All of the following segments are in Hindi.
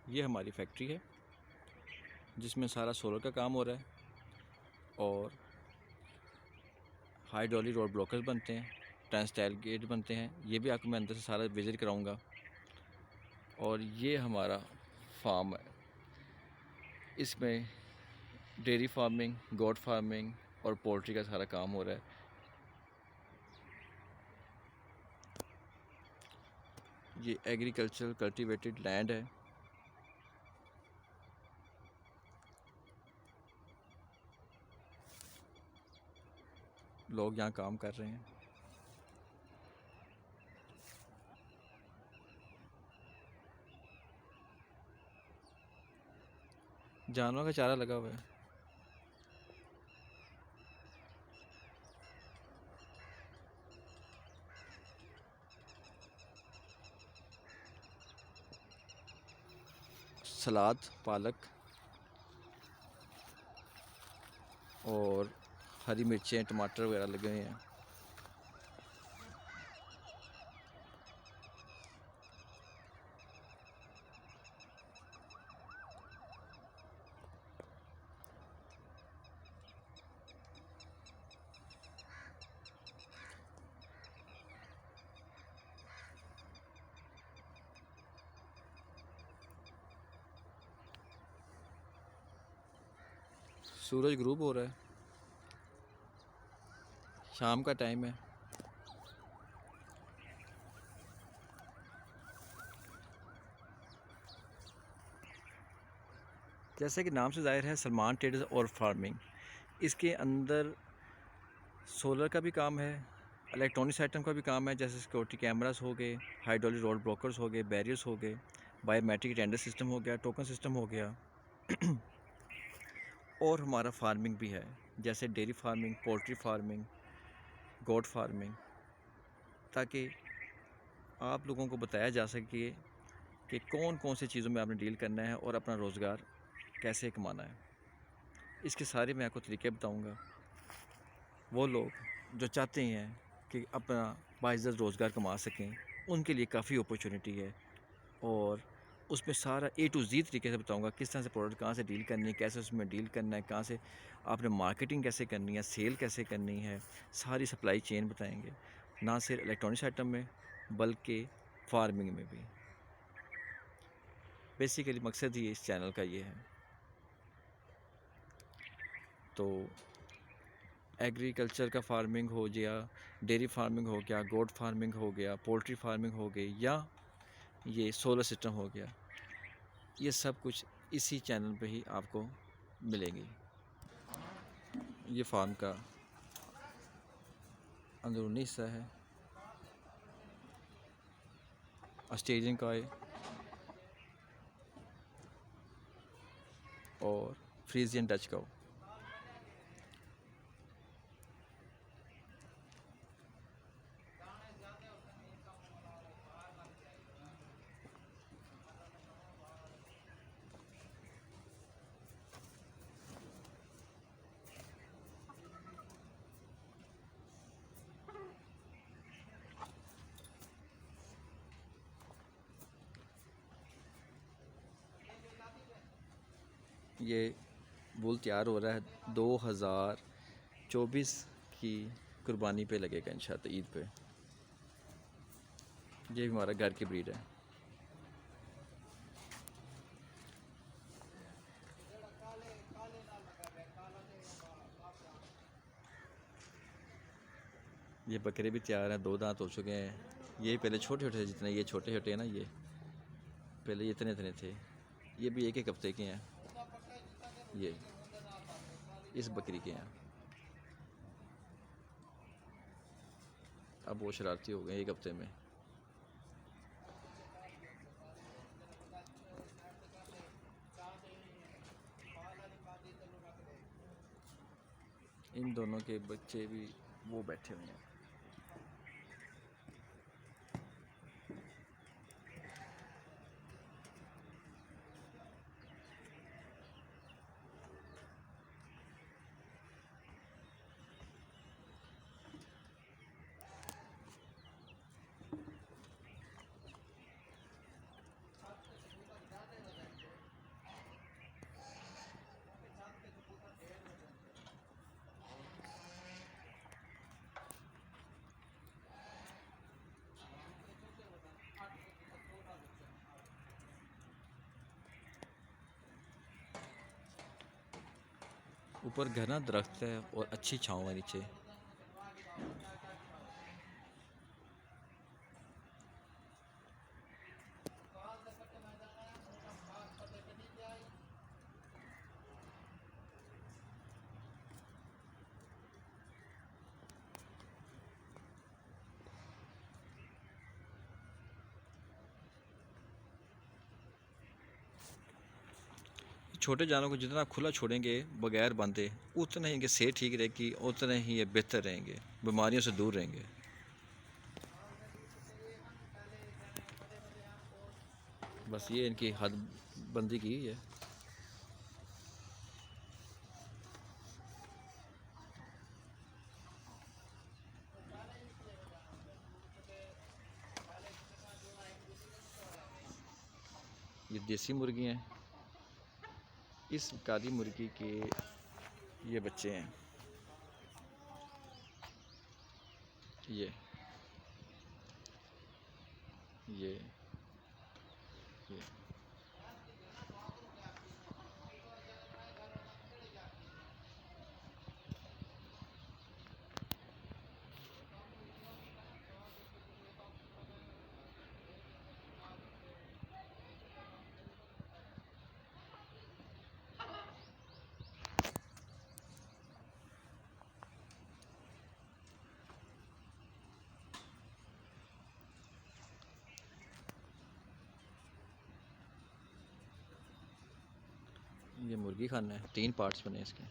ये हमारी फैक्ट्री है जिसमें सारा सोलर का काम हो रहा है और हाइड्रोलिक रोड ब्लॉकर्स बनते हैं, टर्नस्टाइल गेट बनते हैं। ये भी आपको मैं अंदर से सारा विज़िट कराऊंगा। और ये हमारा फार्म है, इसमें डेयरी फार्मिंग, गोट फार्मिंग और पोल्ट्री का सारा काम हो रहा है। ये एग्रीकल्चर कल्टीवेटेड लैंड है। लोग यहाँ काम कर रहे हैं। जानवरों का चारा लगा हुआ है। सलाद, पालक और हरी मिर्चें, टमाटर वगैरह लगे हुए हैं। सूरज ग्रूब हो रहा है, शाम का टाइम है। जैसे कि नाम से ज़ाहिर है, सलमान ट्रेडर्स और फार्मिंग, इसके अंदर सोलर का भी काम है, इलेक्ट्रॉनिक्स आइटम का भी काम है, जैसे सिक्योरिटी कैमरास हो गए, हाइड्रोलिक रोड ब्लॉकर्स हो गए, बैरियर्स हो गए, बायोमेट्रिक टेंडर सिस्टम हो गया, टोकन सिस्टम हो गया। और हमारा फार्मिंग भी है, जैसे dairy farming, poultry farming, goat farming, ताकि आप लोगों को बताया जा सके कि कौन कौन सी चीज़ों में आपने डील करना है और अपना रोज़गार कैसे कमाना है। इसके सारे मैं आपको तरीके बताऊंगा। वो लोग जो चाहते हैं कि अपना बाइज़्ज़त रोज़गार कमा सकें, उनके लिए काफ़ी अपॉर्चुनिटी है। और उसमें सारा A to Z तरीके से बताऊंगा, किस तरह से प्रोडक्ट कहाँ से डील करनी है, कैसे उसमें डील करना है, कहाँ से आपने मार्केटिंग कैसे करनी है, सेल कैसे करनी है, सारी सप्लाई चेन बताएंगे, ना सिर्फ इलेक्ट्रॉनिक्स आइटम में बल्कि फार्मिंग में भी। बेसिकली मकसद ही इस चैनल का ये है। तो एग्रीकल्चर का फार्मिंग हो गया, डेयरी फार्मिंग हो गया, गोट फार्मिंग हो गया, पोल्ट्री फार्मिंग हो गई, या ये सोलर सिस्टम हो गया, ये सब कुछ इसी चैनल पे ही आपको मिलेंगी। ये फार्म का अंदरूनी हिस्सा है। ऑस्ट्रेलियन काय और फ्रीजियन डच काऊ। ये वूल तैयार हो रहा है 2024 की कुर्बानी पे लगेगा इंशाअल्लाह, ईद पे। ये भी हमारा घर की ब्रीड है। ये बकरे भी तैयार हैं, 2 दांत हो चुके हैं। ये पहले छोटे छोटे थे, जितने ये छोटे छोटे हैं ना, ये पहले ये इतने इतने थे। ये भी एक एक हफ्ते के हैं। ये इस बकरी के हैं। अब वो शरारती हो गए एक हफ्ते में। इन दोनों के बच्चे भी वो बैठे हुए हैं। ऊपर घना दरख्त है और अच्छी छाँव है नीचे। छोटे जानवरों को जितना खुला छोड़ेंगे बगैर बांधे, उतना ही इनकी सेहत ठीक रहेगी, उतने ही ये बेहतर रहेंगे, बीमारियों से दूर रहेंगे। बस ये इनकी हद बंदी की है। ये देसी मुर्गी हैं। इस काली मुर्गी के ये बच्चे हैं। ये ये ये ये मुर्गी खाना है। 3 पार्ट्स बने इसके।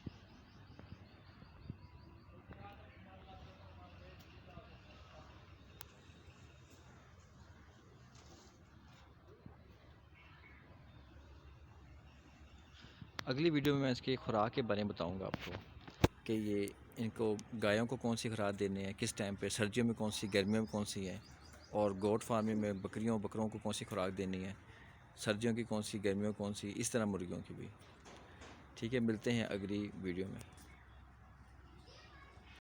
अगली वीडियो में मैं इसकी खुराक के बारे में बताऊंगा आपको कि ये इनको गायों को कौन सी खुराक देनी है, किस टाइम पे, सर्दियों में कौन सी, गर्मियों में कौन सी है, और गोट फार्मिंग में बकरों को कौन सी खुराक देनी है, सर्दियों की कौन सी, गर्मियों में कौन सी, इस तरह मुर्गियों की भी। ठीक है, मिलते हैं अगली वीडियो में।